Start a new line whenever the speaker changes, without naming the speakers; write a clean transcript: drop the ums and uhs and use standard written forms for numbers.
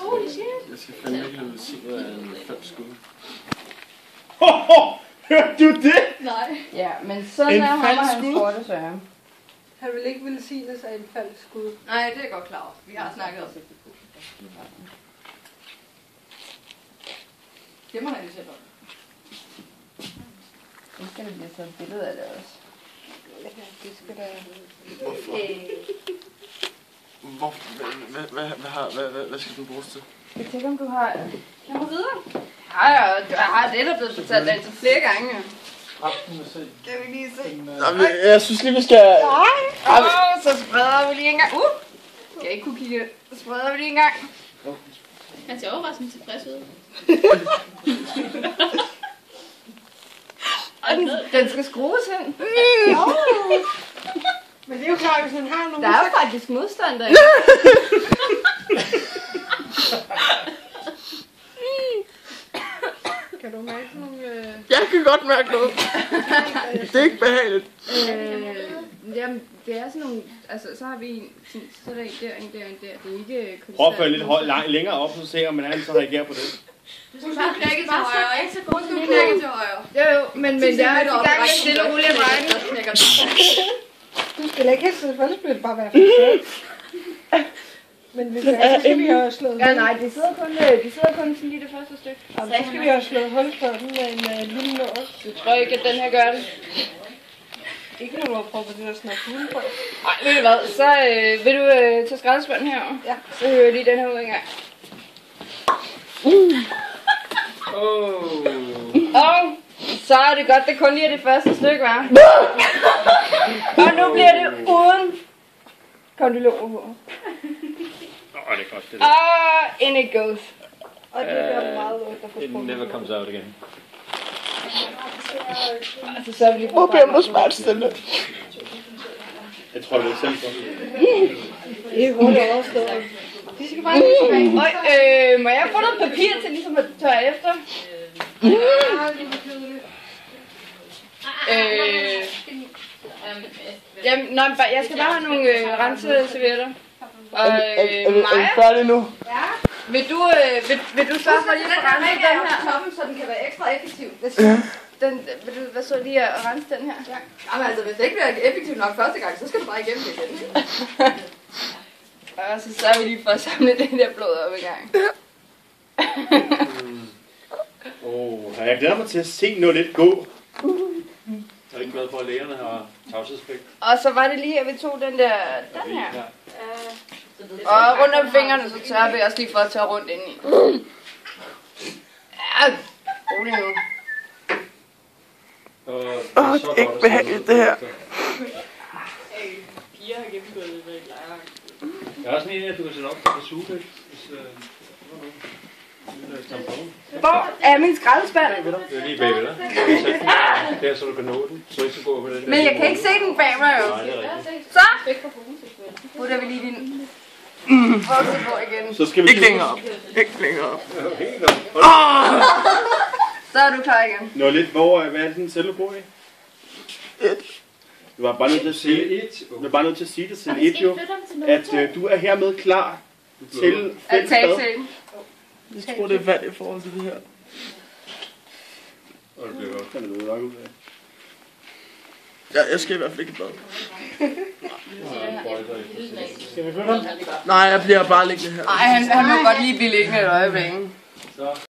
Holy shit.
Jeg skal fandme ikke have velsignet af en falsk Gud.
Hørte du det?
Nej.
Ja, men sådan er ham og hans korte Søren.
Han vil ikke velsignes af en falsk Gud.
Nej, det er godt klar over. Vi har snakket om det. Det må han jo selv om.
Nu skal der blive taget et billede af det også.
Ja, det skal da...
Hvad skal den bruges til?
Jeg tænker, om du har...
Jeg må videre.
Ja, du har det, der er blevet fortalt dig til flere gange. Kan vi lige se?
Jeg synes lige, vi skal...
Så spreder vi lige en gang. Skal jeg ikke kunne kigge? Så spreder vi lige en gang.
Han ser overraskende tilfreds ud.
Den skal skrues hen.
Men det er jo klart, hvis han har nogen...
Der er jo faktisk modstand derinde.
Kan du mærke sådan nogle...
Jeg kan godt mærke noget. Det er ikke behageligt.
Jamen, det er sådan nogle... Altså, så har vi en... Så er der en der, en der, en der. Det er ikke...
Prøv at føre lidt længere op, så ser om han så reagerer på det.
Du skal knække til højre, ikke? Så god til knække til højre.
Jo, men jeg er i gang med stille og roligt at vejen.
Du skal ikke helst selvfølgelig vil det bare være for Men hvis det er, så skal vi have slået
Ja, nej, de sidder kun sådan lige det første stykke.
så skal vi have slået hul på den med en lille nål.
Jeg tror ikke, at den her gør det.
Ikke når du har prøvet det der snakke fugle på.
Nej, ved du hvad, så vil du tage skraldespanden herovre?
Ja.
Så hører jeg lige den her ud en gang. Og så er det godt, det kun lige er det første stykke, hva'? Og nu bliver det uden kondylomer på.
Det er godt, det
Og in it goes.
Og det bliver meget ondt at få
It never comes out again.
Altså, så er vi lige
Hvor bliver man smertestillende?
Jeg tror, det er selv for.
Det er hurtigt overstået.
De skal bare må jeg få noget papir til ligesom at tørre efter? Jamen, nej, jeg skal bare have nogle renseservietter. Og
Er vi
Maja,
færdige nu?
vil du sørge for lige at få renset den her?
Toppen, så den kan være ekstra effektiv.
Vil du hvad så lige at rense den her?
Ja. Jamen altså, hvis det ikke bliver effektivt nok første gang, så skal du bare igennem det igen.
Og så sørger vi lige for at samle det der blod op i gang.
Jeg glæder mig til at se noget lidt gå.
Jeg er ikke glad for, at lægerne har tavshedspligt.
Og så var det lige, at vi tog den her. Og rundt om fingrene, så tørrer vi også lige for at tørre rundt indeni. Ja, rolig nu.
Det er
ikke behageligt, det her.
Piger har gennemgået det med lejre.
Jeg har sådan en, at du kan sætte op til suge, hvis
Hvor er min skraldespand?
det er lige bagved dig. Der, så du kan nå den. Så ikke så gå på den der.
Men jeg kan ikke se den bag mig jo.
Nej, det er rigtigt.
Så putter vi lige din vokse på igen.
Så skal vi
Ikke længere op. Ikke længere op.
Så er du klar igen.
noget lidt, hvad er den selv på i? Du var bare nødt til at sige, det til Etio, at du er hermed klar til
At
fælles
tage
bad.
til.
Jeg tror, det er vand i forhold til det her.
Og det bliver godt.
Kan det nok ud af.
Ja, jeg skal i hvert fald ikke i bad.
Skal vi flytte ham?
Nej, jeg bliver bare liggende her.
Ej, han må godt lige blive liggende et øjeblik.
Så.